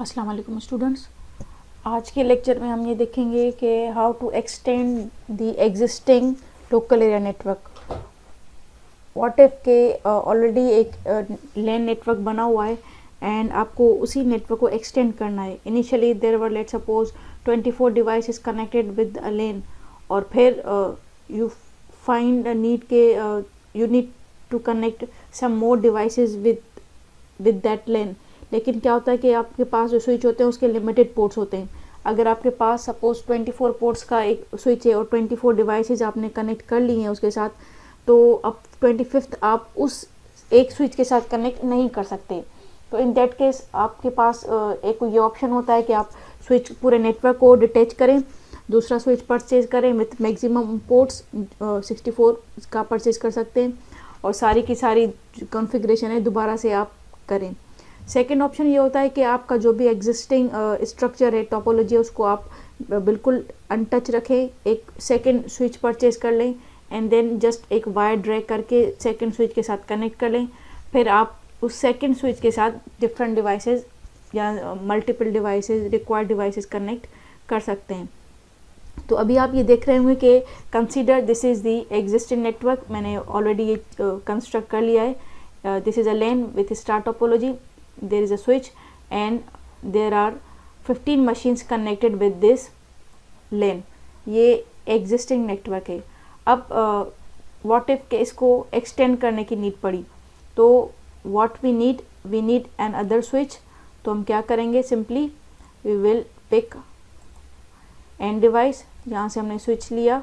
अस्सलाम वालेकुम स्टूडेंट्स। आज के लेक्चर में हम ये देखेंगे कि how to extend the existing local area network. What if के ऑलरेडी एक लैन नेटवर्क बना हुआ है एंड आपको उसी नेटवर्क को एक्सटेंड करना है। Initially there were let's suppose 24 devices connected with a LAN, और फिर यू फाइंड अ नीड के you need to connect some more devices with that LAN. लेकिन क्या होता है कि आपके पास जो स्विच होते हैं उसके लिमिटेड पोर्ट्स होते हैं। अगर आपके पास सपोज 24 पोर्ट्स का एक स्विच है और 24 डिवाइसेस आपने कनेक्ट कर ली हैं उसके साथ, तो अब 25th आप उस एक स्विच के साथ कनेक्ट नहीं कर सकते। तो इन दैट केस आपके पास एक ये ऑप्शन होता है कि आप स्विच पूरे नेटवर्क को डिटैच करें, दूसरा स्विच परचेज करें विथ मैक्सिमम पोर्ट्स 64 का परचेज कर सकते हैं, और सारी की सारी कॉन्फ़िगरेशन है दोबारा से आप करें। सेकेंड ऑप्शन ये होता है कि आपका जो भी एग्जिस्टिंग स्ट्रक्चर है, टोपोलॉजी है, उसको आप बिल्कुल अनटच रखें, एक सेकेंड स्विच परचेज कर लें एंड देन जस्ट एक वायर ड्रैग करके सेकेंड स्विच के साथ कनेक्ट कर लें। फिर आप उस सेकेंड स्विच के साथ डिफरेंट डिवाइसेस या multiple devices, required devices connect कर सकते हैं। तो अभी आप ये देख रहे होंगे कि consider this is the existing network. मैंने ऑलरेडी ये कंस्ट्रक्ट कर लिया है। This is a LAN with star topology, there is a switch and there are 15 machines connected with this LAN। ये existing network है। अब what if के इसको extend करने की नीड पड़ी, तो what we need another switch। तो हम क्या करेंगे, simply we will pick end device, यहाँ से हमने switch लिया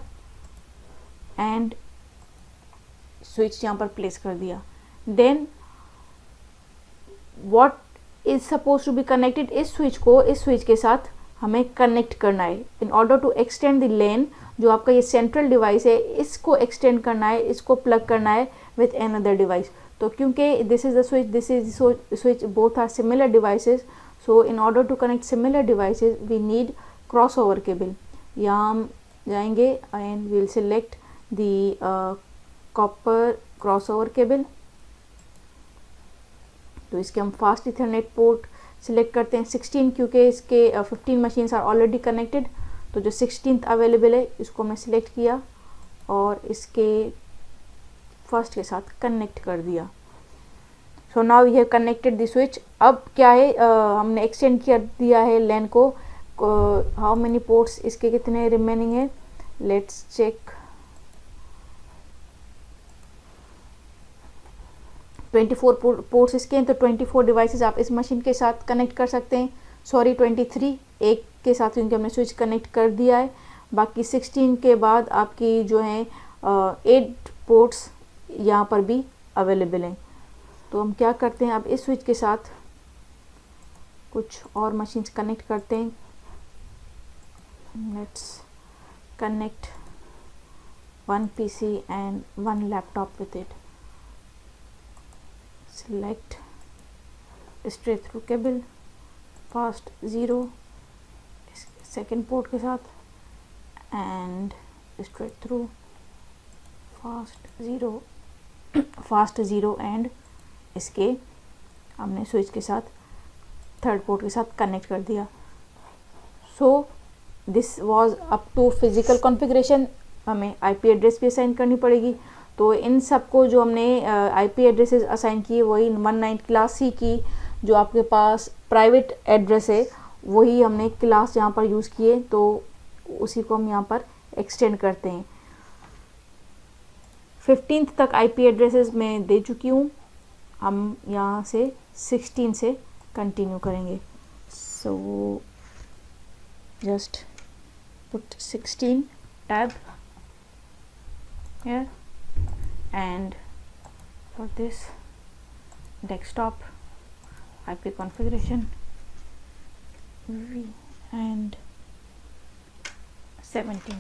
and switch यहाँ पर place कर दिया। then what is supposed to be connected, इस स्विच को इस स्विच के साथ हमें कनेक्ट करना है in order to extend the LAN. जो आपका ये सेंट्रल डिवाइस है इसको एक्सटेंड करना है, इसको प्लग करना है विथ अनदर डिवाइस। तो क्योंकि this is the switch, this is switch, both are similar devices, so in order to connect similar devices we need crossover cable. यहाँ हम जाएंगे and we will select the copper crossover cable. तो इसके हम fast Ethernet port select करते हैं 16, क्योंकि इसके 15 मशीन्स आर ऑलरेडी कनेक्टेड। तो जो 16th अवेलेबल है इसको मैं सिलेक्ट किया और इसके फर्स्ट के साथ कनेक्ट कर दिया। सो नाउ ये कनेक्टेड द स्विच। अब क्या है, हमने एक्सटेंड कर दिया है लैन को। हाउ मेनी पोर्ट्स इसके कितने रिमेनिंग है, लेट्स चेक। 24 पोर्ट्स इसके हैं, तो 24 डिवाइसेस आप इस मशीन के साथ कनेक्ट कर सकते हैं। सॉरी 23, एक के साथ क्योंकि हमने स्विच कनेक्ट कर दिया है। बाकी 16 के बाद आपकी जो है 8 पोर्ट्स यहाँ पर भी अवेलेबल हैं। तो हम क्या करते हैं, अब इस स्विच के साथ कुछ और मशीन्स कनेक्ट करते हैं। Let's connect 1 PC and 1 laptop with it. select straight through cable, fast 0 second port के साथ and straight through fast 0 and इसके हमने स्विच के साथ थर्ड पोर्ट के साथ कनेक्ट कर दिया। So this was up to physical configuration. हमें IP एड्रेस भी असाइन करनी पड़ेगी। तो इन सब को जो हमने IP एड्रेसेस असाइन किए वही 19 क्लास C की जो आपके पास प्राइवेट एड्रेस है वही हमने क्लास यहाँ पर यूज़ किए, तो उसी को हम यहाँ पर एक्सटेंड करते हैं। 15th तक IP एड्रेसेस मैं दे चुकी हूँ। हम यहाँ से 16 से कंटिन्यू करेंगे। So just put 16 tab here and for this desktop IP configuration and 17।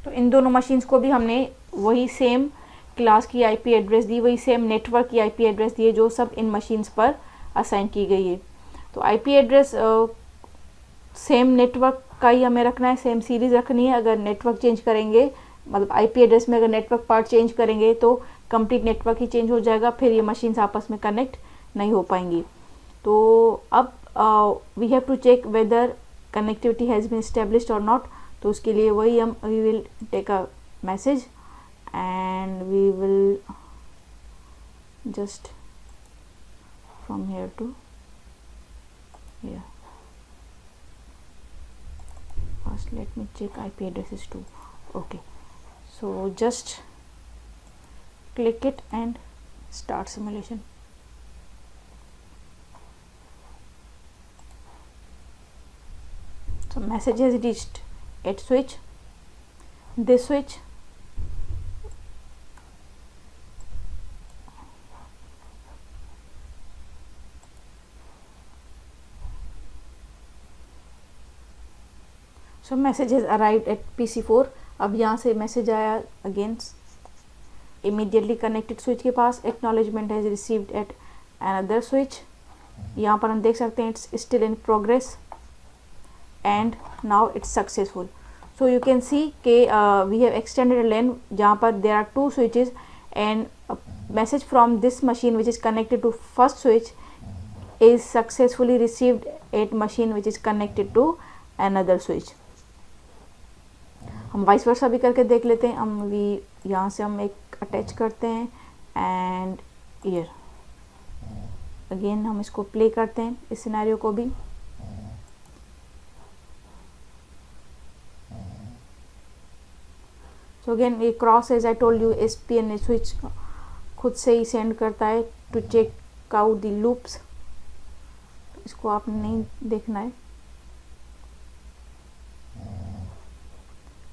तो इन दोनों मशीन्स को भी हमने वही सेम क्लास की IP एड्रेस दी, वही सेम नेटवर्क की IP एड्रेस दी है जो सब इन मशीन्स पर असाइन की गई है। तो IP एड्रेस सेम नेटवर्क का ही हमें रखना है, सेम सीरीज़ रखनी है। अगर नेटवर्क चेंज करेंगे, मतलब IP एड्रेस में अगर नेटवर्क पार्ट चेंज करेंगे तो कंप्लीट नेटवर्क ही चेंज हो जाएगा, फिर ये मशीन्स आपस में कनेक्ट नहीं हो पाएंगी। तो अब we have to check whether connectivity has been established और नॉट. तो उसके लिए वही हम we will take a message and we will just from here to here. First let me check IP addresses too. Okay, so just click it and start simulation. So message has reached at switch, this switch, so message has arrived at PC4. अब यहाँ से message आया again immediately connected switch के पास, acknowledgement has received at another switch. यहाँ पर हम देख सकते हैं it's still in progress and now it's successful. So you can see के वी हैव एक्सटेंडेड लेन जहाँ पर there are 2 switches and message from this machine which is connected to first switch is successfully received at machine which is connected to another switch. हम vice versa भी करके देख लेते हैं. हम we यहाँ से हम एक अटैच करते हैं एंड ईयर अगेन हम इसको प्ले करते हैं इस सिनेरियो को भी. सो अगेन ये cross as I told you SPN switch खुद से ही सेंड करता है to check out the loops. इसको आपने नहीं देखना है.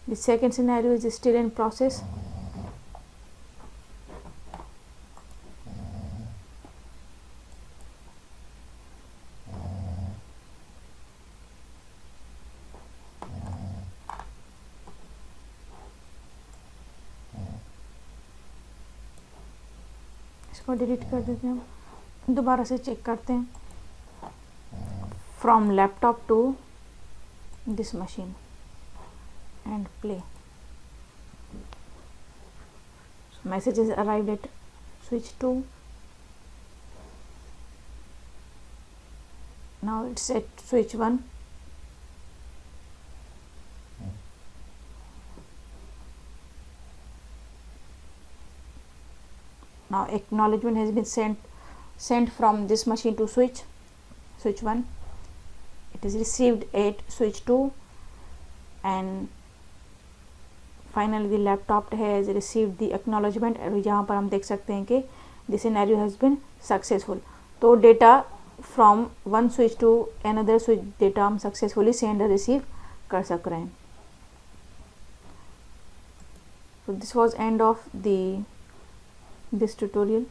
The second scenario is still in process. इसको डिलीट कर देते हैं. हम दोबारा से चेक करते हैं from laptop to this machine and play. So messages arrived at switch 2. Now it's at switch 1. Now acknowledgement has been sent from this machine to switch 1. It is received at switch 2 and finally the laptop has received the acknowledgement. यहाँ पर हम देख सकते हैं कि the scenario has been successful. तो data from one switch to another switch data हम successfully send और receive कर सक रहे हैं. So this was end of this tutorial.